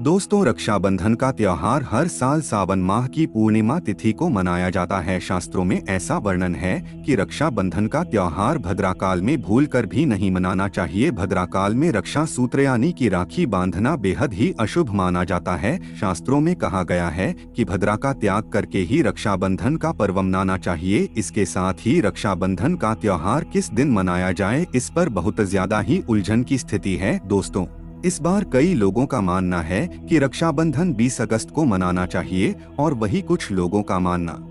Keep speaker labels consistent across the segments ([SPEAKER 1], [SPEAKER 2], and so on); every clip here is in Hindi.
[SPEAKER 1] दोस्तों, रक्षाबंधन का त्योहार हर साल सावन माह की पूर्णिमा तिथि को मनाया जाता है। शास्त्रों में ऐसा वर्णन है कि रक्षाबंधन का त्योहार भद्राकाल में भूलकर भी नहीं मनाना चाहिए। भद्राकाल में रक्षा सूत्र यानी कि राखी बांधना बेहद ही अशुभ माना जाता है। शास्त्रों में कहा गया है कि भद्रा का त्याग करके ही रक्षाबंधन का पर्व मनाना चाहिए। इसके साथ ही रक्षाबंधन का त्योहार किस दिन मनाया जाए, इस पर बहुत ज्यादा ही उलझन की स्थिति है। दोस्तों, इस बार कई लोगों का मानना है कि रक्षाबंधन 20 अगस्त को मनाना चाहिए और वही कुछ लोगों का मानना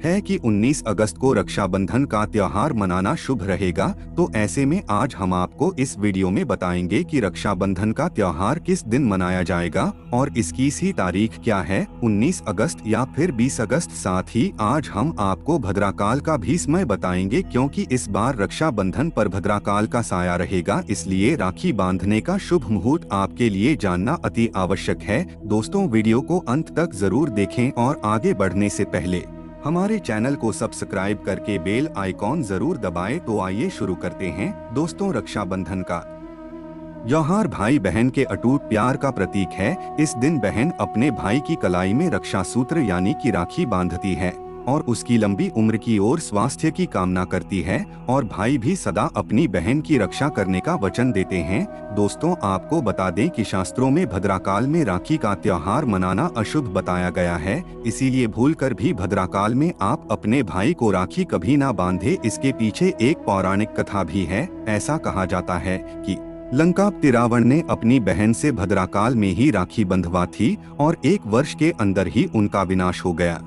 [SPEAKER 1] है कि 19 अगस्त को रक्षाबंधन का त्योहार मनाना शुभ रहेगा। तो ऐसे में आज हम आपको इस वीडियो में बताएंगे कि रक्षाबंधन का त्योहार किस दिन मनाया जाएगा और इसकी सी तारीख क्या है, 19 अगस्त या फिर 20 अगस्त। साथ ही आज हम आपको भद्राकाल का भी समय बताएंगे, क्योंकि इस बार रक्षाबंधन पर भद्राकाल का साया रहेगा, इसलिए राखी बांधने का शुभ मुहूर्त आपके लिए जानना अति आवश्यक है। दोस्तों, वीडियो को अंत तक जरूर देखें और आगे बढ़ने से पहले हमारे चैनल को सब्सक्राइब करके बेल आइकॉन जरूर दबाएं। तो आइए शुरू करते हैं। दोस्तों, रक्षाबंधन का त्योहार भाई बहन के अटूट प्यार का प्रतीक है। इस दिन बहन अपने भाई की कलाई में रक्षा सूत्र यानी कि राखी बांधती है और उसकी लंबी उम्र की ओर स्वास्थ्य की कामना करती है, और भाई भी सदा अपनी बहन की रक्षा करने का वचन देते हैं। दोस्तों, आपको बता दें कि शास्त्रों में भद्राकाल में राखी का त्योहार मनाना अशुभ बताया गया है, इसीलिए भूलकर भी भद्राकाल में आप अपने भाई को राखी कभी ना बांधे। इसके पीछे एक पौराणिक कथा भी है। ऐसा कहा जाता है कि लंकापति रावण ने अपनी बहन से भद्राकाल में ही राखी बंधवा थी और 1 वर्ष के अंदर ही उनका विनाश हो गया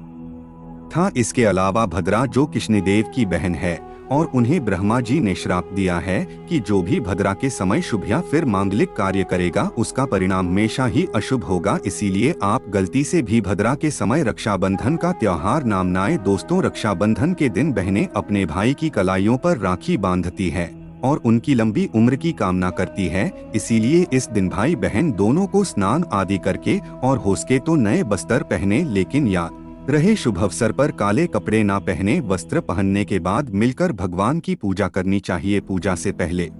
[SPEAKER 1] था। इसके अलावा भद्रा जो कृष्णदेव की बहन है और उन्हें ब्रह्मा जी ने श्राप दिया है कि जो भी भद्रा के समय शुभ या फिर मांगलिक कार्य करेगा उसका परिणाम हमेशा ही अशुभ होगा। इसीलिए आप गलती से भी भद्रा के समय रक्षाबंधन का त्योहार ना मनाएं। दोस्तों, रक्षाबंधन के दिन बहनें अपने भाई की कलाइयों पर राखी बांधती है और उनकी लंबी उम्र की कामना करती है। इसीलिए इस दिन भाई बहन दोनों को स्नान आदि करके और हो सके तो नए वस्त्र पहने, लेकिन याद रहे शुभ अवसर पर काले कपड़े ना पहने। वस्त्र पहनने के बाद मिलकर भगवान की पूजा करनी चाहिए। पूजा से पहले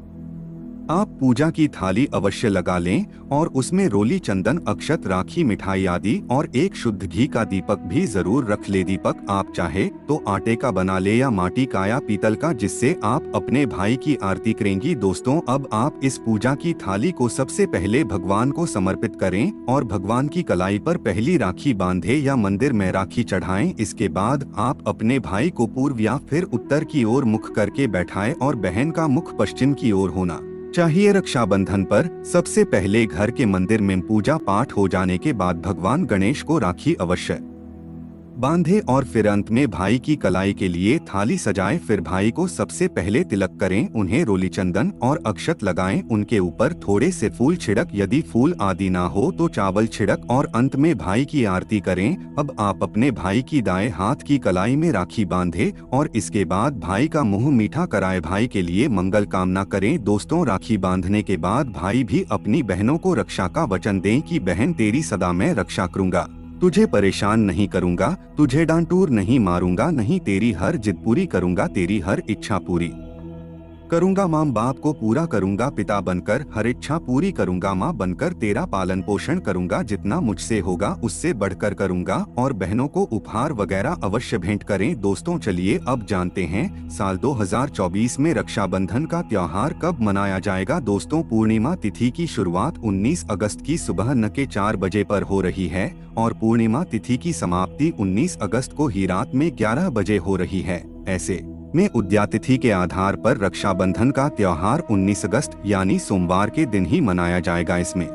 [SPEAKER 1] आप पूजा की थाली अवश्य लगा लें और उसमें रोली, चंदन, अक्षत, राखी, मिठाई आदि और एक शुद्ध घी का दीपक भी जरूर रख ले। दीपक आप चाहे तो आटे का बना ले या माटी का या पीतल का, जिससे आप अपने भाई की आरती करेंगी। दोस्तों, अब आप इस पूजा की थाली को सबसे पहले भगवान को समर्पित करें और भगवान की कलाई पर पहली राखी बांधे या मंदिर में राखी चढ़ाएं। इसके बाद आप अपने भाई को पूर्व या फिर उत्तर की ओर मुख करके बैठाएं और बहन का मुख पश्चिम की ओर होना चाहिए। रक्षाबंधन पर सबसे पहले घर के मंदिर में पूजा पाठ हो जाने के बाद भगवान गणेश को राखी अवश्य बांधे और फिर अंत में भाई की कलाई के लिए थाली सजाएं। फिर भाई को सबसे पहले तिलक करें, उन्हें रोली, चंदन और अक्षत लगाएं, उनके ऊपर थोड़े से फूल छिड़क, यदि फूल आदि ना हो तो चावल छिड़क और अंत में भाई की आरती करें। अब आप अपने भाई की दाएं हाथ की कलाई में राखी बांधे और इसके बाद भाई का मुंह मीठा कराए, भाई के लिए मंगल कामना करें। दोस्तों, राखी बांधने के बाद भाई भी अपनी बहनों को रक्षा का वचन दें कि बहन तेरी सदा मैं रक्षा करूंगा, तुझे परेशान नहीं करूंगा, तुझे डांटूर नहीं मारूंगा, नहीं तेरी हर जिद पूरी करूंगा, तेरी हर इच्छा पूरी करूंगा, माँ बाप को पूरा करूंगा, पिता बनकर हर इच्छा पूरी करूंगा, माँ बनकर तेरा पालन पोषण करूंगा, जितना मुझसे होगा उससे बढ़कर करूंगा। और बहनों को उपहार वगैरह अवश्य भेंट करें। दोस्तों, चलिए अब जानते हैं साल 2024 में रक्षाबंधन का त्योहार कब मनाया जाएगा। दोस्तों, पूर्णिमा तिथि की शुरुआत 19 अगस्त की सुबह न के 4 बजे पर हो रही है और पूर्णिमा तिथि की समाप्ति 19 अगस्त को ही रात में 11 बजे हो रही है। ऐसे में उद्यातिथि के आधार पर रक्षाबंधन का त्योहार 19 अगस्त यानी सोमवार के दिन ही मनाया जाएगा। इसमें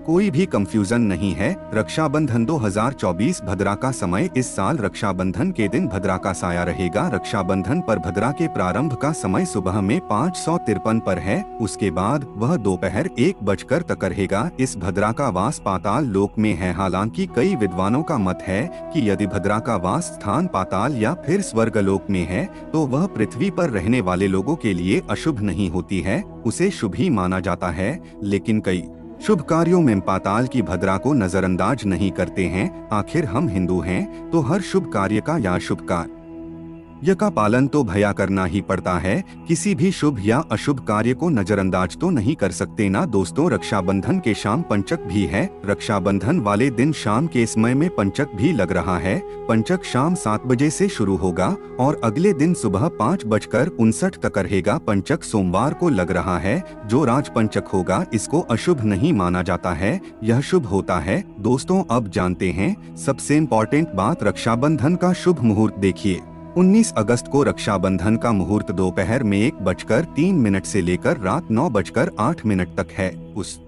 [SPEAKER 1] कोई भी कंफ्यूजन नहीं है। रक्षाबंधन 2024 भद्रा का समय इस साल रक्षाबंधन के दिन भद्रा का साया रहेगा। रक्षाबंधन पर भद्रा के प्रारंभ का समय सुबह में 5:53 पर है, उसके बाद वह दोपहर 1 बजकर तक रहेगा। इस भद्रा का वास पाताल लोक में है। हालांकि कई विद्वानों का मत है कि यदि भद्रा का वास स्थान पाताल या फिर स्वर्गलोक में है तो वह पृथ्वी पर रहने वाले लोगों के लिए अशुभ नहीं होती है, उसे शुभ ही माना जाता है। लेकिन कई शुभ कार्यों में पाताल की भद्रा को नजरअंदाज नहीं करते हैं। आखिर हम हिंदू हैं तो हर शुभ कार्य का या शुभ कार्य य का पालन तो भैया करना ही पड़ता है, किसी भी शुभ या अशुभ कार्य को नजरअंदाज तो नहीं कर सकते ना दोस्तों। रक्षाबंधन के शाम पंचक भी है। रक्षाबंधन वाले दिन शाम के समय में पंचक भी लग रहा है। पंचक शाम 7 बजे से शुरू होगा और अगले दिन सुबह 5:59 तक रहेगा। पंचक सोमवार को लग रहा है। जो राज पंचक होगा इसको अशुभ नहीं माना जाता है, यह शुभ होता है। दोस्तों अब जानते हैं सबसे इम्पोर्टेंट बात, रक्षाबंधन का शुभ मुहूर्त देखिए। 19 अगस्त को रक्षाबंधन का मुहूर्त दोपहर में 1:03 से लेकर रात 9:08 तक है। उस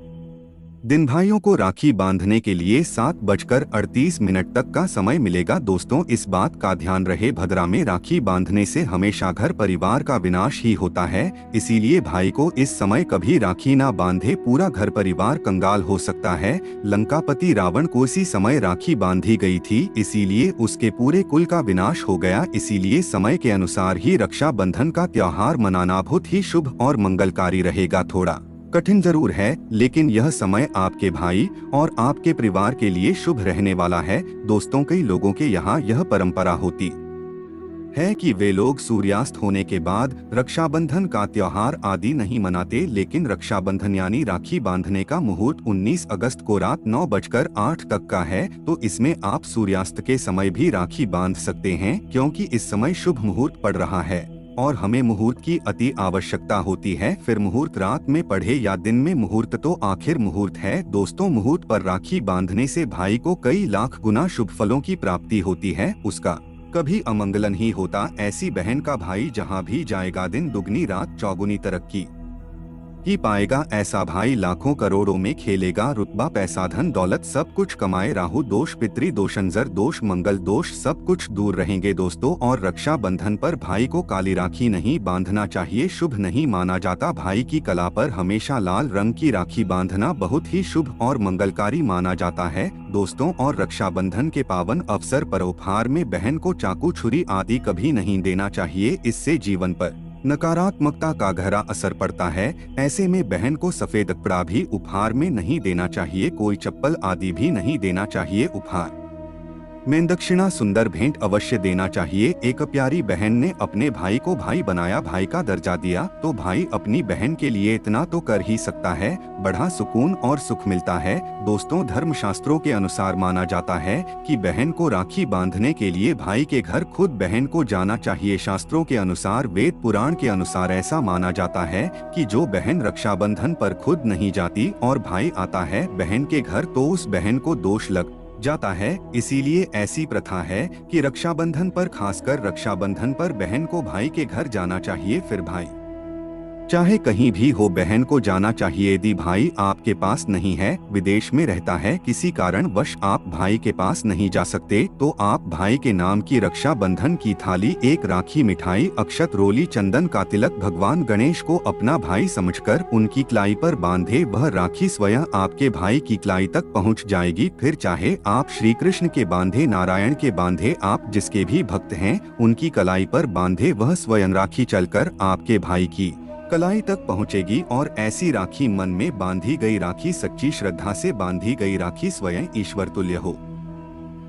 [SPEAKER 1] दिन भाइयों को राखी बांधने के लिए 7:38 तक का समय मिलेगा। दोस्तों इस बात का ध्यान रहे, भद्रा में राखी बांधने से हमेशा घर परिवार का विनाश ही होता है। इसीलिए भाई को इस समय कभी राखी ना बांधे, पूरा घर परिवार कंगाल हो सकता है। लंकापति रावण को इसी समय राखी बांधी गई थी, इसीलिए उसके पूरे कुल का विनाश हो गया। इसीलिए समय के अनुसार ही रक्षाबंधन का त्योहार मनाना बहुत ही शुभ और मंगलकारी रहेगा। थोड़ा कठिन जरूर है, लेकिन यह समय आपके भाई और आपके परिवार के लिए शुभ रहने वाला है। दोस्तों कई लोगों के यहाँ यह परंपरा होती है कि वे लोग सूर्यास्त होने के बाद रक्षाबंधन का त्योहार आदि नहीं मनाते, लेकिन रक्षाबंधन यानी राखी बांधने का मुहूर्त 19 अगस्त को रात 9:08 तक का है। तो इसमें आप सूर्यास्त के समय भी राखी बांध सकते हैं, क्योंकि इस समय शुभ मुहूर्त पड़ रहा है और हमें मुहूर्त की अति आवश्यकता होती है। फिर मुहूर्त रात में पढ़े या दिन में, मुहूर्त तो आखिर मुहूर्त है। दोस्तों मुहूर्त पर राखी बांधने से भाई को कई लाख गुना शुभ फलों की प्राप्ति होती है, उसका कभी अमंगल नहीं होता। ऐसी बहन का भाई जहां भी जाएगा दिन दुगनी रात चौगुनी तरक्की ही पाएगा। ऐसा भाई लाखों करोड़ों में खेलेगा, रुतबा पैसा धन दौलत सब कुछ कमाए। राहु दोष, पितृ दोष, अंजर दोष, मंगल दोष सब कुछ दूर रहेंगे दोस्तों। और रक्षा बंधन पर भाई को काली राखी नहीं बांधना चाहिए, शुभ नहीं माना जाता। भाई की कला पर हमेशा लाल रंग की राखी बांधना बहुत ही शुभ और मंगलकारी माना जाता है दोस्तों। और रक्षाबंधन के पावन अवसर पर उपहार में बहन को चाकू छुरी आदि कभी नहीं देना चाहिए, इससे जीवन पर नकारात्मकता का गहरा असर पड़ता है। ऐसे में बहन को सफेद कपड़ा भी उपहार में नहीं देना चाहिए, कोई चप्पल आदि भी नहीं देना चाहिए। उपहार में दक्षिणा सुंदर भेंट अवश्य देना चाहिए। एक प्यारी बहन ने अपने भाई को भाई बनाया, भाई का दर्जा दिया, तो भाई अपनी बहन के लिए इतना तो कर ही सकता है, बड़ा सुकून और सुख मिलता है। दोस्तों धर्मशास्त्रों के अनुसार माना जाता है कि बहन को राखी बांधने के लिए भाई के घर खुद बहन को जाना चाहिए। शास्त्रों के अनुसार, वेद पुराण के अनुसार ऐसा माना जाता है कि जो बहन रक्षाबंधन पर खुद नहीं जाती और भाई आता है बहन के घर, तो उस बहन को दोष लग जाता है। इसीलिए ऐसी प्रथा है कि रक्षाबंधन पर, खासकर रक्षाबंधन पर बहन को भाई के घर जाना चाहिए। फिर भाई चाहे कहीं भी हो बहन को जाना चाहिए। यदि भाई आपके पास नहीं है, विदेश में रहता है, किसी कारणवश आप भाई के पास नहीं जा सकते, तो आप भाई के नाम की रक्षाबंधन की थाली, एक राखी, मिठाई, अक्षत, रोली, चंदन का तिलक भगवान गणेश को अपना भाई समझकर उनकी कलाई पर बांधे। वह राखी स्वयं आपके भाई की कलाई तक पहुंच जाएगी। फिर चाहे आप श्री कृष्ण के बांधे, नारायण के बांधे, आप जिसके भी भक्त हैं उनकी कलाई पर बांधे, वह स्वयं राखी चलकर आपके भाई की कलाई तक पहुंचेगी। और ऐसी राखी, मन में बांधी गई राखी, सच्ची श्रद्धा से बांधी गई राखी स्वयं ईश्वर तुल्य हो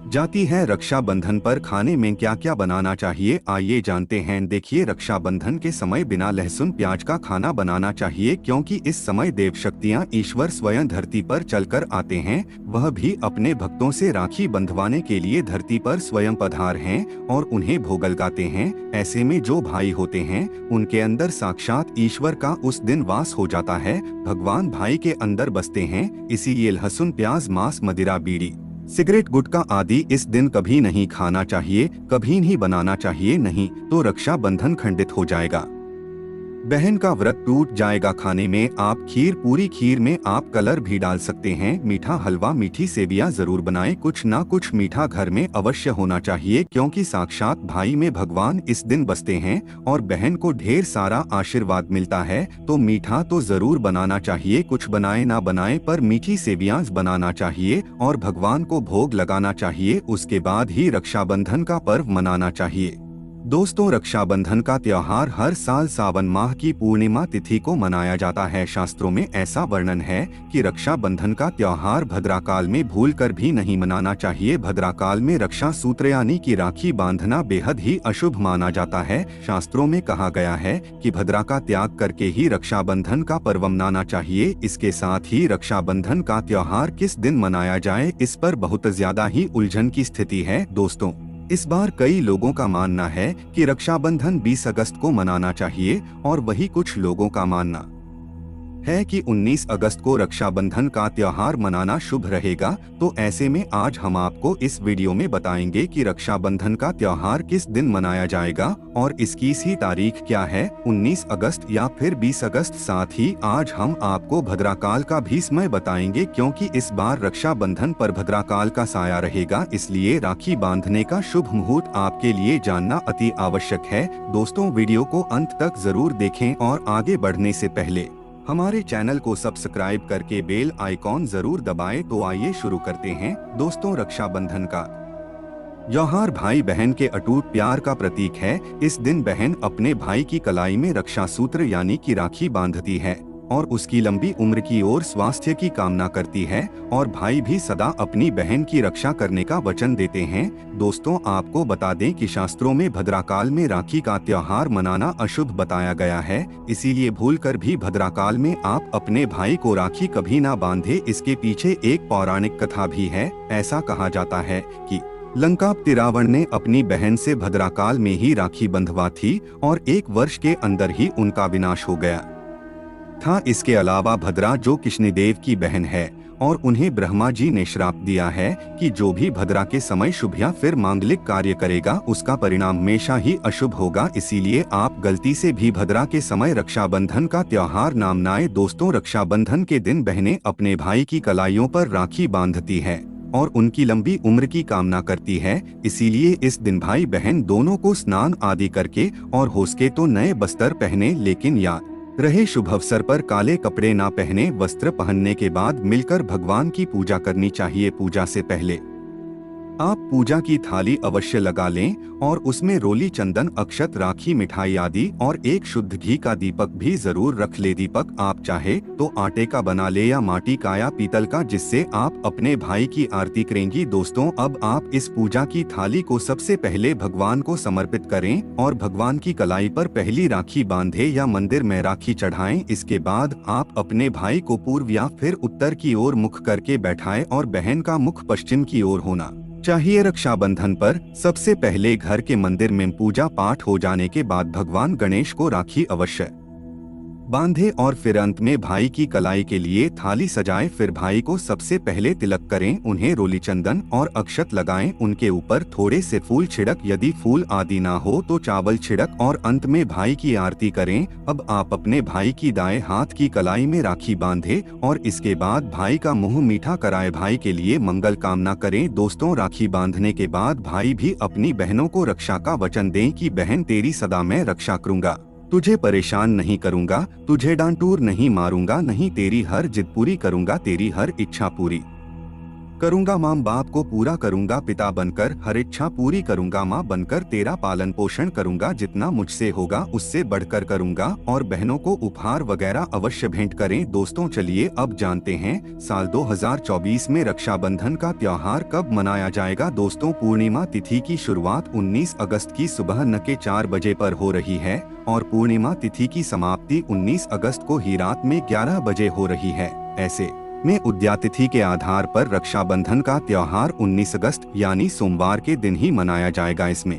[SPEAKER 1] जाती है। रक्षाबंधन पर खाने में क्या क्या बनाना चाहिए, आइए जानते हैं। देखिए रक्षाबंधन के समय बिना लहसुन प्याज का खाना बनाना चाहिए, क्योंकि इस समय देव शक्तियाँ, ईश्वर स्वयं धरती पर चलकर आते हैं। वह भी अपने भक्तों से राखी बंधवाने के लिए धरती पर स्वयं पधार हैं और उन्हें भोग लगाते हैं। ऐसे में जो भाई होते हैं उनके अंदर साक्षात ईश्वर का उस दिन वास हो जाता है। भगवान भाई के अंदर बसते हैं। इसीलिए लहसुन प्याज, मांस, मदिरा, बीड़ी, सिगरेट, गुटखा आदि इस दिन कभी नहीं खाना चाहिए, कभी नहीं बनाना चाहिए, नहीं तो रक्षाबंधन खंडित हो जाएगा, बहन का व्रत टूट जाएगा। खाने में आप खीर, पूरी खीर में आप कलर भी डाल सकते हैं। मीठा हलवा, मीठी सेवियां जरूर बनाएं। कुछ ना कुछ मीठा घर में अवश्य होना चाहिए, क्योंकि साक्षात भाई में भगवान इस दिन बसते हैं और बहन को ढेर सारा आशीर्वाद मिलता है। तो मीठा तो जरूर बनाना चाहिए, कुछ बनाए ना बनाए पर मीठी सेवियां बनाना चाहिए और भगवान को भोग लगाना चाहिए। उसके बाद ही रक्षाबंधन का पर्व मनाना चाहिए। दोस्तों, रक्षाबंधन का त्योहार हर साल सावन माह की पूर्णिमा तिथि को मनाया जाता है। शास्त्रों में ऐसा वर्णन है कि रक्षाबंधन का त्योहार भद्राकाल में भूलकर भी नहीं मनाना चाहिए। भद्राकाल में रक्षा सूत्र यानी कि राखी बांधना बेहद ही अशुभ माना जाता है। शास्त्रों में कहा गया है कि भद्रा का त्याग करके ही रक्षाबंधन का पर्व मनाना चाहिए। इसके साथ ही रक्षाबंधन का त्योहार किस दिन मनाया जाए, इस पर बहुत ज्यादा ही उलझन की स्थिति है। दोस्तों, इस बार कई लोगों का मानना है कि रक्षाबंधन 20 अगस्त को मनाना चाहिए और वही कुछ लोगों का मानना है कि 19 अगस्त को रक्षाबंधन का त्योहार मनाना शुभ रहेगा। तो ऐसे में आज हम आपको इस वीडियो में बताएंगे कि रक्षाबंधन का त्योहार किस दिन मनाया जाएगा और इसकी सी तारीख क्या है, 19 अगस्त या फिर 20 अगस्त। साथ ही आज हम आपको भद्राकाल का भी समय बताएंगे, क्योंकि इस बार रक्षाबंधन पर भद्राकाल का साया रहेगा, इसलिए राखी बांधने का शुभ मुहूर्त आपके लिए जानना अति आवश्यक है। दोस्तों, वीडियो को अंत तक जरूर देखें और आगे बढ़ने से पहले हमारे चैनल को सब्सक्राइब करके बेल आइकॉन जरूर दबाएं। तो आइए शुरू करते हैं। दोस्तों, रक्षाबंधन का त्योहार भाई बहन के अटूट प्यार का प्रतीक है। इस दिन बहन अपने भाई की कलाई में रक्षा सूत्र यानी कि राखी बांधती है और उसकी लंबी उम्र की और स्वास्थ्य की कामना करती है, और भाई भी सदा अपनी बहन की रक्षा करने का वचन देते हैं। दोस्तों, आपको बता दें कि शास्त्रों में भद्राकाल में राखी का त्योहार मनाना अशुभ बताया गया है, इसीलिए भूलकर भी भद्राकाल में आप अपने भाई को राखी कभी ना बांधे। इसके पीछे एक पौराणिक कथा भी है। ऐसा कहा जाता है कि लंकापति रावण ने अपनी बहन से भद्राकाल में ही राखी बंधवा थी और 1 वर्ष के अंदर ही उनका विनाश हो गया था। इसके अलावा भद्रा जो कृष्णदेव की बहन है और उन्हें ब्रह्मा जी ने श्राप दिया है कि जो भी भद्रा के समय शुभ या फिर मांगलिक कार्य करेगा उसका परिणाम हमेशा ही अशुभ होगा। इसीलिए आप गलती से भी भद्रा के समय रक्षाबंधन का त्योहार ना मनाएं। दोस्तों, रक्षाबंधन के दिन बहनें अपने भाई की कलाइयों पर राखी बांधती है और उनकी लंबी उम्र की कामना करती है। इसीलिए इस दिन भाई बहन दोनों को स्नान आदि करके और हो सके तो नए वस्त्र पहने, लेकिन याद रहे शुभ अवसर पर काले कपड़े ना पहने। वस्त्र पहनने के बाद मिलकर भगवान की पूजा करनी चाहिए। पूजा से पहले आप पूजा की थाली अवश्य लगा लें और उसमें रोली, चंदन, अक्षत, राखी, मिठाई आदि और एक शुद्ध घी का दीपक भी जरूर रख ले। दीपक आप चाहे तो आटे का बना ले या माटी का या पीतल का, जिससे आप अपने भाई की आरती करेंगी। दोस्तों, अब आप इस पूजा की थाली को सबसे पहले भगवान को समर्पित करें और भगवान की कलाई पर पहली राखी बांधे या मंदिर में राखी चढ़ाएं। इसके बाद आप अपने भाई को पूर्व या फिर उत्तर की ओर मुख करके बैठाएं और बहन का मुख पश्चिम की ओर होना चाहिए। रक्षाबंधन पर सबसे पहले घर के मंदिर में पूजा पाठ हो जाने के बाद भगवान गणेश को राखी अवश्य बांधे और फिर अंत में भाई की कलाई के लिए थाली सजाएं। फिर भाई को सबसे पहले तिलक करें, उन्हें रोली, चंदन और अक्षत लगाएं, उनके ऊपर थोड़े से फूल छिड़क, यदि फूल आदि ना हो तो चावल छिड़क और अंत में भाई की आरती करें। अब आप अपने भाई की दाएं हाथ की कलाई में राखी बांधे और इसके बाद भाई का मुंह मीठा कराए, भाई के लिए मंगल कामना करें। दोस्तों, राखी बांधने के बाद भाई भी अपनी बहनों को रक्षा का वचन दें कि बहन तेरी सदा मैं रक्षा करूंगा, तुझे परेशान नहीं करूंगा, तुझे डांटूर नहीं मारूंगा, नहीं तेरी हर जिद पूरी करूंगा, तेरी हर इच्छा पूरी करूंगा, माँ बाप को पूरा करूंगा, पिता बनकर हर इच्छा पूरी करूंगा, माँ बनकर तेरा पालन पोषण करूंगा, जितना मुझसे होगा उससे बढ़कर करूंगा, और बहनों को उपहार वगैरह अवश्य भेंट करें। दोस्तों, चलिए अब जानते हैं साल 2024 में रक्षाबंधन का त्योहार कब मनाया जाएगा। दोस्तों, पूर्णिमा तिथि की शुरुआत 19 अगस्त की सुबह न के 4 बजे पर हो रही है और पूर्णिमा तिथि की समाप्ति 19 अगस्त को ही रात में 11 बजे हो रही है। ऐसे में उद्यातिथि के आधार पर रक्षाबंधन का त्योहार 19 अगस्त यानी सोमवार के दिन ही मनाया जाएगा। इसमें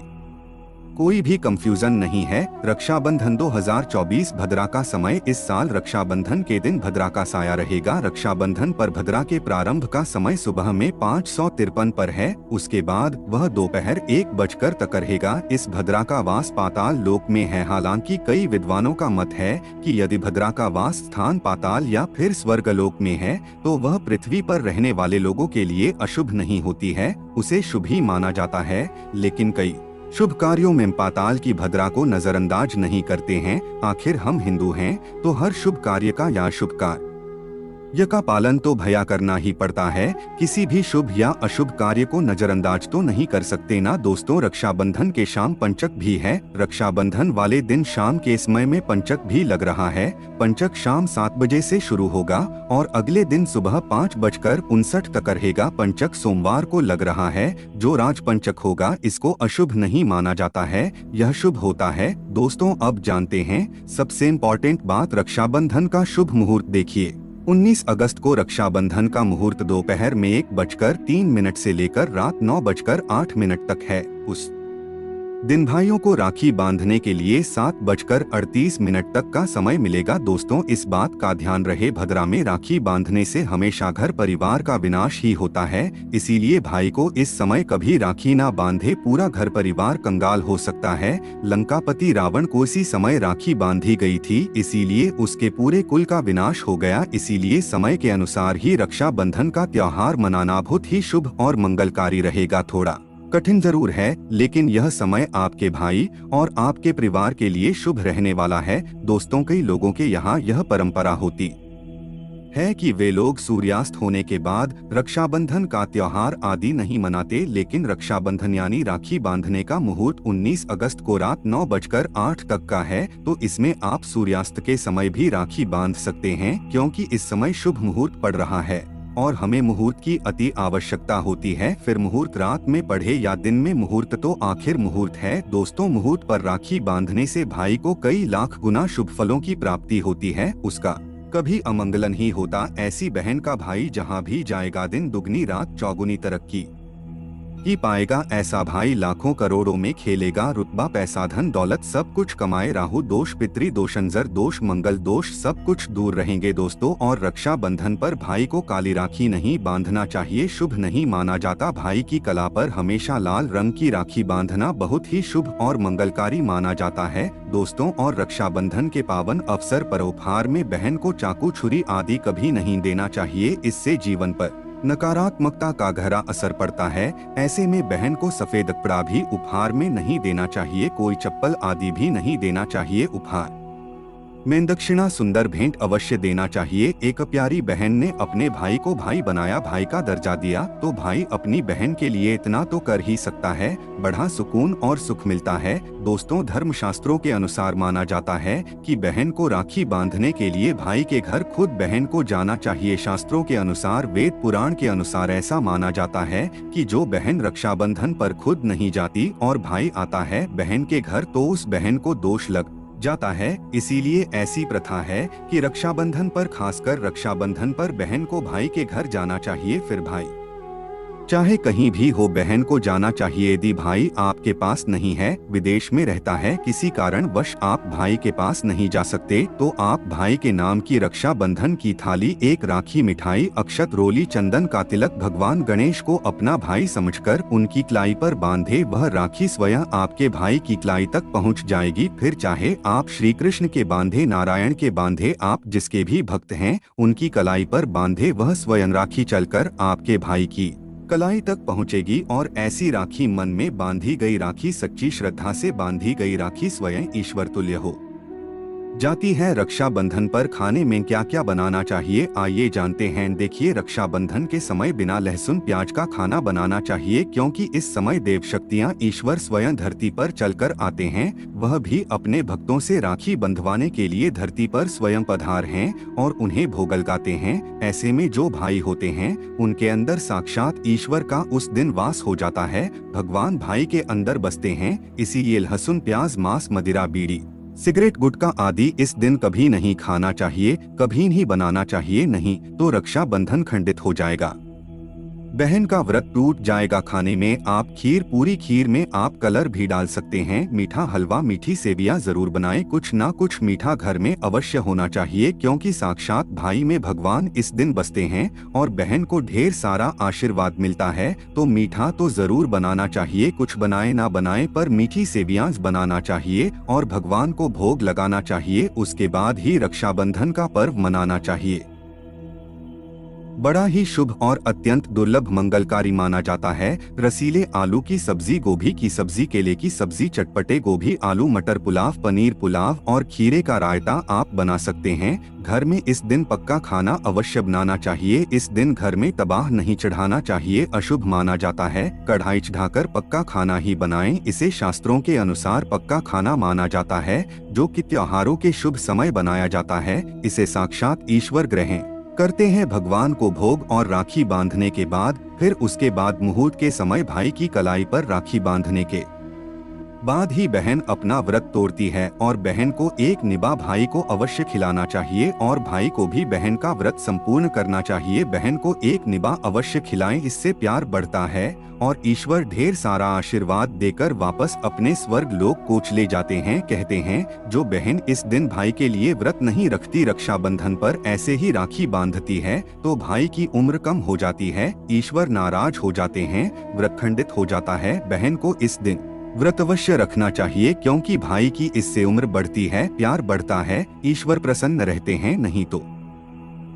[SPEAKER 1] कोई भी कंफ्यूजन नहीं है। रक्षाबंधन 2024 भद्रा का समय इस साल रक्षाबंधन के दिन भद्रा का साया रहेगा। रक्षाबंधन पर भद्रा के प्रारंभ का समय सुबह में 5:53 पर है, उसके बाद वह दोपहर 1 बजकर तक रहेगा। इस भद्रा का वास पाताल लोक में है। हालांकि कई विद्वानों का मत है कि यदि भद्रा का वास स्थान पाताल या फिर स्वर्गलोक में है तो वह पृथ्वी पर रहने वाले लोगों के लिए अशुभ नहीं होती है, उसे शुभ ही माना जाता है। लेकिन कई शुभ कार्यों में पाताल की भद्रा को नजरअंदाज नहीं करते हैं। आखिर हम हिंदू हैं तो हर शुभ कार्य का या शुभ कार्य य का पालन तो भैया करना ही पड़ता है। किसी भी शुभ या अशुभ कार्य को नजरअंदाज तो नहीं कर सकते ना दोस्तों। रक्षाबंधन के शाम पंचक भी है। रक्षाबंधन वाले दिन शाम के समय में पंचक भी लग रहा है। पंचक शाम 7 बजे से शुरू होगा और अगले दिन सुबह 5:59 तक रहेगा। पंचक सोमवार को लग रहा है। जो राज पंचक होगा इसको अशुभ नहीं माना जाता है, यह शुभ होता है। दोस्तों अब जानते हैं सबसे इम्पोर्टेंट बात, रक्षाबंधन का शुभ मुहूर्त देखिए। 19 अगस्त को रक्षाबंधन का मुहूर्त दोपहर में 1:03 से लेकर रात 9:08 तक है। उस दिन भाइयों को राखी बांधने के लिए 7:38 तक का समय मिलेगा। दोस्तों इस बात का ध्यान रहे, भद्रा में राखी बांधने से हमेशा घर परिवार का विनाश ही होता है। इसीलिए भाई को इस समय कभी राखी ना बांधे, पूरा घर परिवार कंगाल हो सकता है। लंकापति रावण को इसी समय राखी बांधी गई थी, इसीलिए उसके पूरे कुल का विनाश हो गया। इसीलिए समय के अनुसार ही रक्षाबंधन का त्योहार मनाना बहुत ही शुभ और मंगलकारी रहेगा। थोड़ा कठिन जरूर है, लेकिन यह समय आपके भाई और आपके परिवार के लिए शुभ रहने वाला है। दोस्तों कई लोगों के यहाँ यह परंपरा होती है कि वे लोग सूर्यास्त होने के बाद रक्षाबंधन का त्योहार आदि नहीं मनाते, लेकिन रक्षाबंधन यानी राखी बांधने का मुहूर्त 19 अगस्त को रात 9:08 तक का है। तो इसमें आप सूर्यास्त के समय भी राखी बांध सकते हैं, क्योंकि इस समय शुभ मुहूर्त पड़ रहा है और हमें मुहूर्त की अति आवश्यकता होती है। फिर मुहूर्त रात में पढ़े या दिन में, मुहूर्त तो आखिर मुहूर्त है। दोस्तों मुहूर्त पर राखी बांधने से भाई को कई लाख गुना शुभ फलों की प्राप्ति होती है, उसका कभी अमंगलन ही होता। ऐसी बहन का भाई जहां भी जाएगा दिन दुगनी रात चौगुनी तरक्की ही पाएगा। ऐसा भाई लाखों करोड़ों में खेलेगा, रुतबा पैसा धन दौलत सब कुछ कमाए। राहु दोष, पितृ दोष, अंजर दोष, मंगल दोष सब कुछ दूर रहेंगे दोस्तों। और रक्षाबंधन पर भाई को काली राखी नहीं बांधना चाहिए, शुभ नहीं माना जाता। भाई की कला पर हमेशा लाल रंग की राखी बांधना बहुत ही शुभ और मंगलकारी माना जाता है दोस्तों। और रक्षाबंधन के पावन अवसर पर उपहार में बहन को चाकू छुरी आदि कभी नहीं देना चाहिए, इससे जीवन पर नकारात्मकता का गहरा असर पड़ता है। ऐसे में बहन को सफेद कपड़ा भी उपहार में नहीं देना चाहिए, कोई चप्पल आदि भी नहीं देना चाहिए। उपहार में दक्षिणा सुंदर भेंट अवश्य देना चाहिए। एक प्यारी बहन ने अपने भाई को भाई बनाया, भाई का दर्जा दिया, तो भाई अपनी बहन के लिए इतना तो कर ही सकता है, बड़ा सुकून और सुख मिलता है। दोस्तों धर्मशास्त्रों के अनुसार माना जाता है कि बहन को राखी बांधने के लिए भाई के घर खुद बहन को जाना चाहिए। शास्त्रों के अनुसार, वेद पुराण के अनुसार ऐसा माना जाता है कि जो बहन रक्षाबंधन पर खुद नहीं जाती और भाई आता है बहन के घर, तो उस बहन को दोष लग जाता है। इसीलिए ऐसी प्रथा है कि रक्षाबंधन पर, खासकर रक्षाबंधन पर बहन को भाई के घर जाना चाहिए। फिर भाई चाहे कहीं भी हो बहन को जाना चाहिए। यदि भाई आपके पास नहीं है, विदेश में रहता है, किसी कारणवश आप भाई के पास नहीं जा सकते, तो आप भाई के नाम की रक्षाबंधन की थाली, एक राखी, मिठाई, अक्षत, रोली, चंदन का तिलक भगवान गणेश को अपना भाई समझकर उनकी कलाई पर बांधे। वह राखी स्वयं आपके भाई की कलाई तक पहुंच जाएगी। फिर चाहे आप श्री कृष्ण के बांधे, नारायण के बांधे, आप जिसके भी भक्त हैं उनकी कलाई पर बांधे, वह स्वयं राखी चलकर आपके भाई की कलाई तक पहुंचेगी। और ऐसी राखी, मन में बांधी गई राखी, सच्ची श्रद्धा से बांधी गई राखी स्वयं ईश्वर तुल्य हो जाती है। रक्षाबंधन पर खाने में क्या क्या बनाना चाहिए, आइए जानते हैं। देखिए रक्षाबंधन के समय बिना लहसुन प्याज का खाना बनाना चाहिए, क्योंकि इस समय देव शक्तियाँ, ईश्वर स्वयं धरती पर चलकर आते हैं। वह भी अपने भक्तों से राखी बंधवाने के लिए धरती पर स्वयं पधार हैं और उन्हें भोग लगाते हैं। ऐसे में जो भाई होते हैं उनके अंदर साक्षात ईश्वर का उस दिन वास हो जाता है। भगवान भाई के अंदर बसते हैं। इसीलिए लहसुन प्याज, मांस, मदिरा, बीड़ी, सिगरेट, गुटखा आदि इस दिन कभी नहीं खाना चाहिए, कभी नहीं बनाना चाहिए, नहीं तो रक्षाबंधन खंडित हो जाएगा, बहन का व्रत टूट जाएगा। खाने में आप खीर, पूरी खीर में आप कलर भी डाल सकते हैं। मीठा हलवा, मीठी सेवियां जरूर बनाएं। कुछ ना कुछ मीठा घर में अवश्य होना चाहिए, क्योंकि साक्षात भाई में भगवान इस दिन बसते हैं और बहन को ढेर सारा आशीर्वाद मिलता है। तो मीठा तो जरूर बनाना चाहिए, कुछ बनाए ना बनाए पर मीठी सेवियां बनाना चाहिए और भगवान को भोग लगाना चाहिए। उसके बाद ही रक्षाबंधन का पर्व मनाना चाहिए। बड़ा ही शुभ और अत्यंत दुर्लभ मंगलकारी माना जाता है। रसीले आलू की सब्जी, गोभी की सब्जी, केले की सब्जी, चटपटे गोभी आलू मटर पुलाव, पनीर पुलाव और खीरे का रायता आप बना सकते हैं। घर में इस दिन पक्का खाना अवश्य बनाना चाहिए। इस दिन घर में तबाह नहीं चढ़ाना चाहिए, अशुभ माना जाता है। कढ़ाई चढ़ाकर पक्का खाना ही बनाएं, इसे शास्त्रों के अनुसार पक्का खाना माना जाता है, जो कि त्योहारों के शुभ समय बनाया जाता है। इसे साक्षात ईश्वर ग्रहण करते हैं। भगवान को भोग और राखी बांधने के बाद फिर उसके बाद मुहूर्त के समय भाई की कलाई पर राखी बांधने के बाद ही बहन अपना व्रत तोड़ती है और बहन को एक निभा भाई को अवश्य खिलाना चाहिए और भाई को भी बहन का व्रत संपूर्ण करना चाहिए। बहन को एक निभा अवश्य खिलाएं, इससे प्यार बढ़ता है और ईश्वर ढेर सारा आशीर्वाद देकर वापस अपने स्वर्ग लोक को चले जाते हैं। कहते हैं जो बहन इस दिन भाई के लिए व्रत नहीं रखती, रक्षाबंधन पर ऐसे ही राखी बांधती है, तो भाई की उम्र कम हो जाती है, ईश्वर नाराज हो जाते हैं, व्रत खंडित हो जाता है। बहन को इस दिन व्रत अवश्य रखना चाहिए, क्योंकि भाई की इससे उम्र बढ़ती है, प्यार बढ़ता है, ईश्वर प्रसन्न रहते हैं। नहीं तो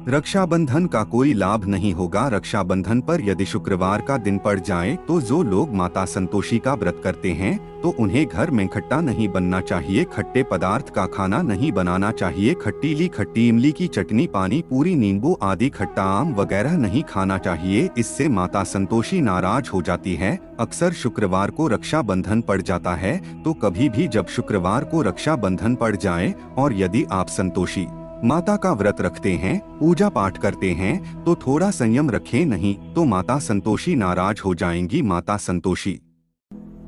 [SPEAKER 1] रक्षाबंधन का कोई लाभ नहीं होगा। रक्षाबंधन पर यदि शुक्रवार का दिन पड़ जाए तो जो लोग माता संतोषी का व्रत करते हैं तो उन्हें घर में खट्टा नहीं बनना चाहिए, खट्टे पदार्थ का खाना नहीं बनाना चाहिए, खट्टीली खट्टी इमली की चटनी, पानी पूरी, नींबू आदि खट्टा आम वगैरह नहीं खाना चाहिए, इससे माता संतोषी नाराज हो जाती है। अक्सर शुक्रवार को रक्षाबंधन पड़ जाता है, तो कभी भी जब शुक्रवार को रक्षाबंधन पड़ जाए और यदि आप संतोषी माता का व्रत रखते हैं, पूजा पाठ करते हैं, तो थोड़ा संयम रखें, नहीं तो माता संतोषी नाराज हो जाएंगी। माता संतोषी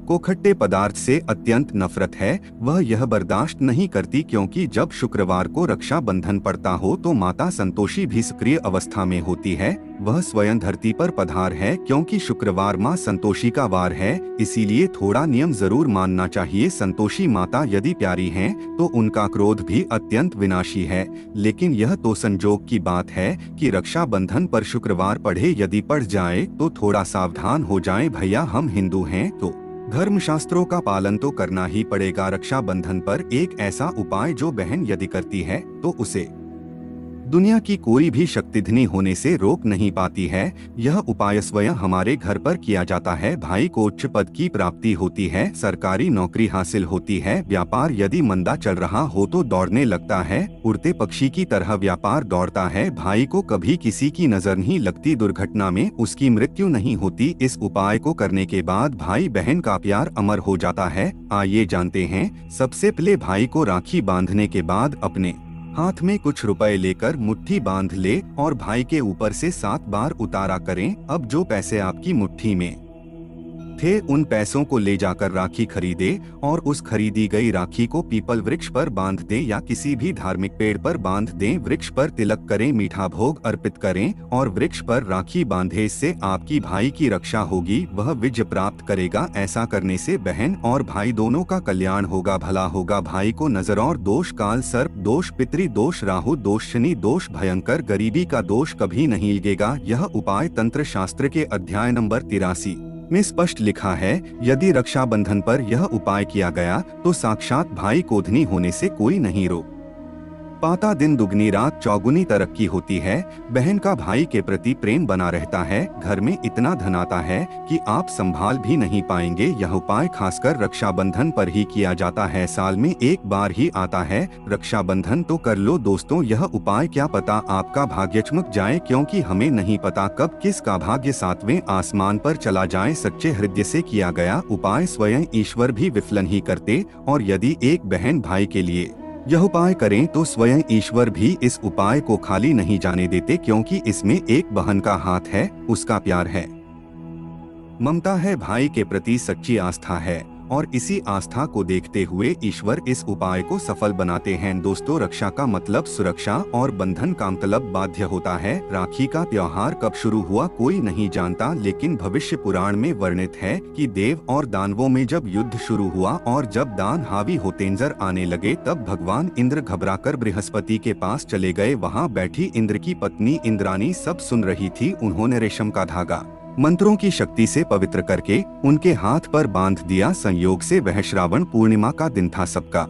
[SPEAKER 1] को खट्टे पदार्थ से अत्यंत नफरत है, वह यह बर्दाश्त नहीं करती, क्योंकि जब शुक्रवार को रक्षाबंधन पड़ता हो तो माता संतोषी भी सक्रिय अवस्था में होती है। वह स्वयं धरती पर पधार है, क्योंकि शुक्रवार माँ संतोषी का वार है, इसीलिए थोड़ा नियम जरूर मानना चाहिए। संतोषी माता यदि प्यारी हैं, तो उनका क्रोध भी अत्यंत विनाशी है, लेकिन यह तो संजोग की बात है कि रक्षाबंधन पर शुक्रवार पड़े, यदि पड़ जाए तो थोड़ा सावधान हो जाएं। भैया हम हिंदू हैं तो धर्म शास्त्रों का पालन तो करना ही पड़ेगा। रक्षाबंधन पर एक ऐसा उपाय जो बहन यदि करती है तो उसे दुनिया की कोई भी शक्तिधनी होने से रोक नहीं पाती है। यह उपाय स्वयं हमारे घर पर किया जाता है। भाई को उच्च पद की प्राप्ति होती है, सरकारी नौकरी हासिल होती है, व्यापार यदि मंदा चल रहा हो तो दौड़ने लगता है, उड़ते पक्षी की तरह व्यापार दौड़ता है। भाई को कभी किसी की नजर नहीं लगती, दुर्घटना में उसकी मृत्यु नहीं होती। इस उपाय को करने के बाद भाई बहन का प्यार अमर हो जाता है। आइए जानते हैं। सबसे पहले भाई को राखी बांधने के बाद अपने हाथ में कुछ रुपए लेकर मुट्ठी बांध ले और भाई के ऊपर से 7 बार उतारा करें। अब जो पैसे आपकी मुट्ठी में थे उन पैसों को ले जाकर राखी खरीदे और उस खरीदी गई राखी को पीपल वृक्ष पर बांध दें या किसी भी धार्मिक पेड़ पर बांध दें। वृक्ष पर तिलक करें, मीठा भोग अर्पित करें और वृक्ष पर राखी बांधे। इससे आपकी भाई की रक्षा होगी, वह विजय प्राप्त करेगा। ऐसा करने से बहन और भाई दोनों का कल्याण होगा, भला होगा। भाई को नजर और दोष, काल सर्प दोष, पितृ दोष, राहु दोष, शनि दोष, भयंकर गरीबी का दोष कभी नहीं लगेगा। यह उपाय तंत्र शास्त्र के अध्याय नंबर 83 में स्पष्ट लिखा है। यदि रक्षाबंधन पर यह उपाय किया गया तो साक्षात भाई को धनी होने से कोई नहीं रोक पाता। दिन दुगनी रात चौगुनी तरक्की होती है। बहन का भाई के प्रति प्रेम बना रहता है। घर में इतना धन आता है कि आप संभाल भी नहीं पाएंगे। यह उपाय खासकर रक्षाबंधन पर ही किया जाता है, साल में एक बार ही आता है। रक्षाबंधन तो कर लो दोस्तों यह उपाय, क्या पता आपका भाग्य चमक जाए, क्योंकि हमें नहीं पता कब किसका भाग्य 7वें आसमान पर चला जाए। सच्चे हृदय से किया गया उपाय स्वयं ईश्वर भी विफलन ही करते, और यदि एक बहन भाई के लिए यह उपाय करें तो स्वयं ईश्वर भी इस उपाय को खाली नहीं जाने देते, क्योंकि इसमें एक बहन का हाथ है, उसका प्यार है, ममता है, भाई के प्रति सच्ची आस्था है, और इसी आस्था को देखते हुए ईश्वर इस उपाय को सफल बनाते हैं। दोस्तों रक्षा का मतलब सुरक्षा और बंधन का मतलब बाध्य होता है। राखी का त्योहार कब शुरू हुआ कोई नहीं जानता, लेकिन भविष्य पुराण में वर्णित है कि देव और दानवों में जब युद्ध शुरू हुआ और जब दान हावी होते नजर आने लगे, तब भगवान इंद्र घबराकर बृहस्पति के पास चले गए। वहाँ बैठी इंद्र की पत्नी इंद्राणी सब सुन रही थी। उन्होंने रेशम का धागा मंत्रों की शक्ति से पवित्र करके उनके हाथ पर बांध दिया। संयोग से वह श्रावण पूर्णिमा का दिन था। सबका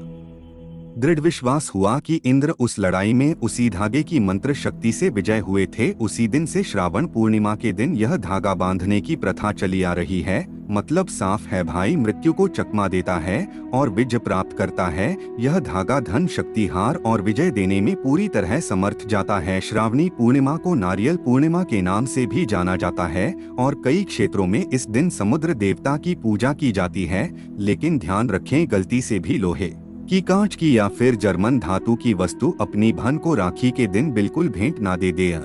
[SPEAKER 1] दृढ़ विश्वास हुआ कि इंद्र उस लड़ाई में उसी धागे की मंत्र शक्ति से विजय हुए थे। उसी दिन से श्रावण पूर्णिमा के दिन यह धागा बांधने की प्रथा चली आ रही है। मतलब साफ है, भाई मृत्यु को चकमा देता है और विजय प्राप्त करता है। यह धागा धन, शक्ति, हार और विजय देने में पूरी तरह समर्थ जाता है। श्रावणी पूर्णिमा को नारियल पूर्णिमा के नाम से भी जाना जाता है और कई क्षेत्रों में इस दिन समुद्र देवता की पूजा की जाती है। लेकिन ध्यान रखें, गलती से भी लोहे की, कांच की या फिर जर्मन धातु की वस्तु अपनी बहन को राखी के दिन बिल्कुल भेंट ना दे दे,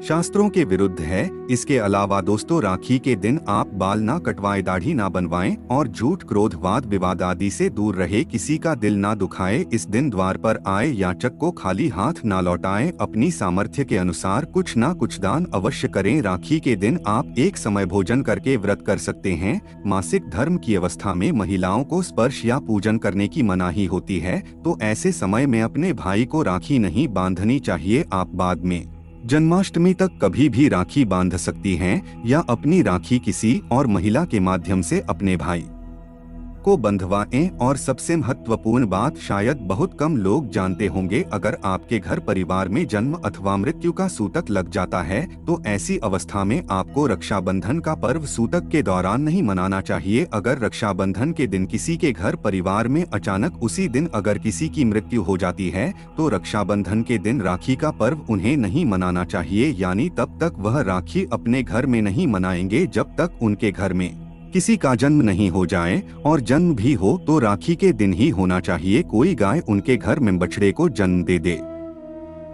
[SPEAKER 1] शास्त्रों के विरुद्ध है। इसके अलावा दोस्तों, राखी के दिन आप बाल ना कटवाएं, दाढ़ी ना बनवाएं और झूठ, क्रोध, वाद विवाद आदि से दूर रहे। किसी का दिल ना दुखाए। इस दिन द्वार पर आए याचक को खाली हाथ ना लौटाएं। अपनी सामर्थ्य के अनुसार कुछ ना कुछ दान अवश्य करें। राखी के दिन आप एक समय भोजन करके व्रत कर सकते हैं। मासिक धर्म की अवस्था में महिलाओं को स्पर्श या पूजन करने की मनाही होती है, तो ऐसे समय में अपने भाई को राखी नहीं बांधनी चाहिए। आप बाद में जन्माष्टमी तक कभी भी राखी बांध सकती हैं या अपनी राखी किसी और महिला के माध्यम से अपने भाई को बंधवाएं। और सबसे महत्वपूर्ण बात शायद बहुत कम लोग जानते होंगे, अगर आपके घर परिवार में जन्म अथवा मृत्यु का सूतक लग जाता है तो ऐसी अवस्था में आपको रक्षाबंधन का पर्व सूतक के दौरान नहीं मनाना चाहिए। अगर रक्षाबंधन के दिन किसी के घर परिवार में अचानक उसी दिन अगर किसी की मृत्यु हो जाती है तो रक्षाबंधन के दिन राखी का पर्व उन्हें नहीं मनाना चाहिए। यानी तब तक वह राखी अपने घर में नहीं मनाएंगे जब तक उनके घर में किसी का जन्म नहीं हो जाए, और जन्म भी हो तो राखी के दिन ही होना चाहिए। कोई गाय उनके घर में बछड़े को जन्म दे दे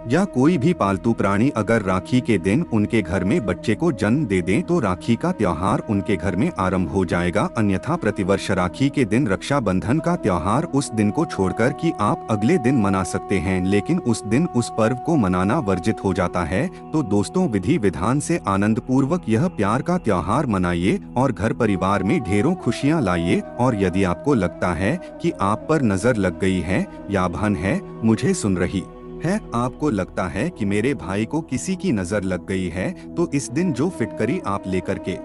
[SPEAKER 1] या कोई भी पालतू प्राणी अगर राखी के दिन उनके घर में बच्चे को जन्म दे दें तो राखी का त्योहार उनके घर में आरंभ हो जाएगा। अन्यथा प्रतिवर्ष राखी के दिन रक्षाबंधन का त्योहार उस दिन को छोड़कर कि आप अगले दिन मना सकते हैं, लेकिन उस दिन उस पर्व को मनाना वर्जित हो जाता है। तो दोस्तों, विधि विधान से आनंद पूर्वक यह प्यार का त्योहार मनाइए और घर परिवार में ढेरों खुशियाँ लाइए। और यदि आपको लगता है कि आप पर नजर लग गई है या बहन है मुझे सुन रही है, आपको लगता है कि मेरे भाई को किसी की नजर लग गई है, तो इस दिन जो फिटकरी आप लेकर के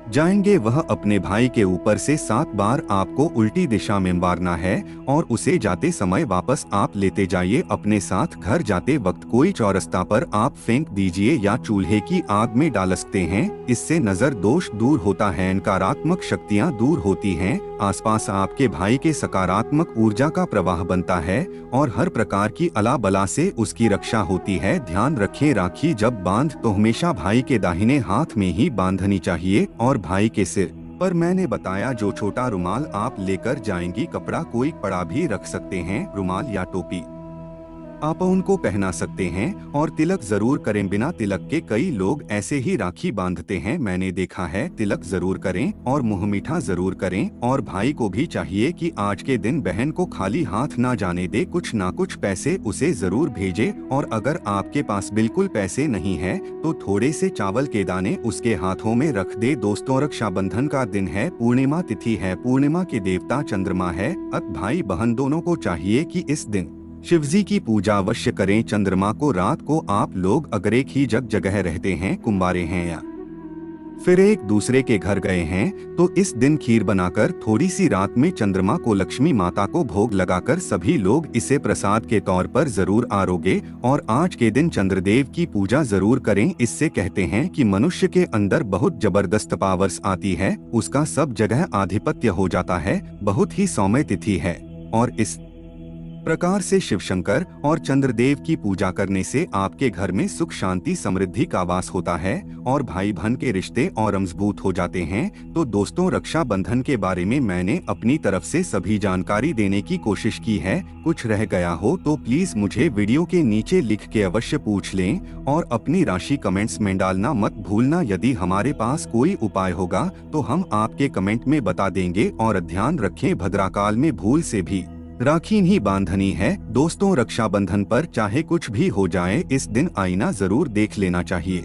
[SPEAKER 1] जाएंगे वह अपने भाई के ऊपर से 7 बार आपको उल्टी दिशा में मारना है और उसे जाते समय वापस आप लेते जाइए अपने साथ। घर जाते वक्त कोई चौरस्ता पर आप फेंक दीजिए या चूल्हे की आग में डाल सकते हैं। इससे नजर दोष दूर होता है, नकारात्मक शक्तियां दूर होती हैं, आसपास आपके भाई के सकारात्मक ऊर्जा का प्रवाह बनता है और हर प्रकार की अला बला से उसकी रक्षा होती है। ध्यान रखें, राखी जब बांध तो हमेशा भाई के दाहिने हाथ में ही बांधनी चाहिए और भाई के सिर पर मैंने बताया जो छोटा रुमाल आप लेकर जाएंगी, कपड़ा कोई बड़ा भी रख सकते हैं, रुमाल या टोपी आप उनको पहना सकते हैं। और तिलक जरूर करें, बिना तिलक के कई लोग ऐसे ही राखी बांधते हैं, मैंने देखा है। तिलक जरूर करें और मुंह मीठा जरूर करें। और भाई को भी चाहिए कि आज के दिन बहन को खाली हाथ ना जाने दे, कुछ ना कुछ पैसे उसे जरूर भेजे। और अगर आपके पास बिल्कुल पैसे नहीं है तो थोड़े से चावल के दाने उसके हाथों में रख दे। दोस्तों, रक्षाबंधन का दिन है, पूर्णिमा तिथि है, पूर्णिमा के देवता चंद्रमा है। अब भाई बहन दोनों को चाहिए कि इस दिन शिवजी की पूजा अवश्य करें। चंद्रमा को रात को आप लोग अगर एक ही जगह रहते हैं, कुंवारे हैं या फिर एक दूसरे के घर गए हैं, तो इस दिन खीर बनाकर थोड़ी सी रात में चंद्रमा को लक्ष्मी माता को भोग लगाकर सभी लोग इसे प्रसाद के तौर पर जरूर आरोगे। और आज के दिन चंद्रदेव की पूजा जरूर करें। इससे कहते हैं कि मनुष्य के अंदर बहुत जबरदस्त पावर्स आती है, उसका सब जगह आधिपत्य हो जाता है। बहुत ही सौम्य तिथि है और इस प्रकार से शिव शंकर और चंद्रदेव की पूजा करने से आपके घर में सुख, शांति, समृद्धि का वास होता है और भाई बहन के रिश्ते और मजबूत हो जाते हैं। तो दोस्तों, रक्षाबंधन के बारे में मैंने अपनी तरफ से सभी जानकारी देने की कोशिश की है। कुछ रह गया हो तो प्लीज मुझे वीडियो के नीचे लिख के अवश्य पूछ लें और अपनी राशि कमेंट्स में डालना मत भूलना। यदि हमारे पास कोई उपाय होगा तो हम आपके कमेंट में बता देंगे। और ध्यान रखें, भद्राकाल में भूल से भी राखी नहीं बांधनी है। दोस्तों, रक्षाबंधन पर चाहे कुछ भी हो जाए, इस दिन आईना जरूर देख लेना चाहिए।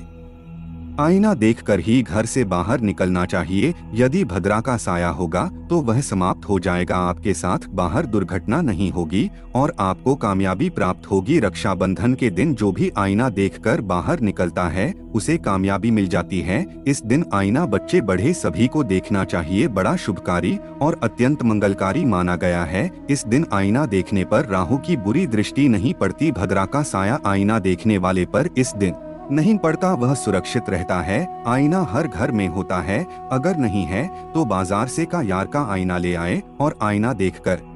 [SPEAKER 1] आईना देखकर ही घर से बाहर निकलना चाहिए। यदि भद्रा का साया होगा तो वह समाप्त हो जाएगा, आपके साथ बाहर दुर्घटना नहीं होगी और आपको कामयाबी प्राप्त होगी। रक्षाबंधन के दिन जो भी आईना देखकर बाहर निकलता है उसे कामयाबी मिल जाती है। इस दिन आईना बच्चे बड़े सभी को देखना चाहिए, बड़ा शुभकारी और अत्यंत मंगलकारी माना गया है। इस दिन आईना देखने पर राहु की बुरी दृष्टि नहीं पड़ती। भद्रा का साया आईना देखने वाले पर इस दिन नहीं पड़ता, वह सुरक्षित रहता है। आईना हर घर में होता है, अगर नहीं है तो बाजार से का यार का आईना ले आए और आईना देखकर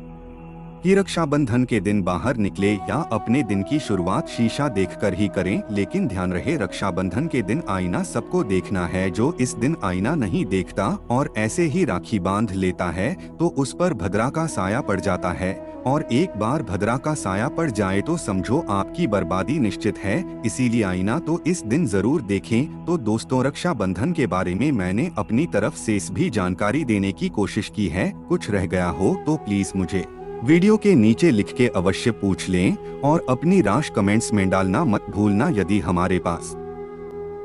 [SPEAKER 1] कि रक्षाबंधन के दिन बाहर निकले या अपने दिन की शुरुआत शीशा देखकर ही करें। लेकिन ध्यान रहे, रक्षाबंधन के दिन आईना सबको देखना है। जो इस दिन आईना नहीं देखता और ऐसे ही राखी बांध लेता है तो उस पर भद्रा का साया पड़ जाता है, और एक बार भद्रा का साया पड़ जाए तो समझो आपकी बर्बादी निश्चित है। इसीलिए आईना तो इस दिन जरूर देखें। तो दोस्तों, रक्षाबंधन के बारे में मैंने अपनी तरफ से इस भी जानकारी देने की कोशिश की है। कुछ रह गया हो तो प्लीज मुझे वीडियो के नीचे लिख के अवश्य पूछ लें और अपनी राय कमेंट्स में डालना मत भूलना। यदि हमारे पास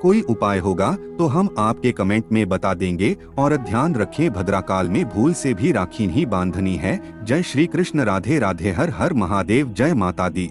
[SPEAKER 1] कोई उपाय होगा तो हम आपके कमेंट में बता देंगे। और ध्यान रखें, भद्राकाल में भूल से भी राखी नहीं बांधनी है। जय श्री कृष्ण, राधे राधे, हर हर महादेव, जय माता दी।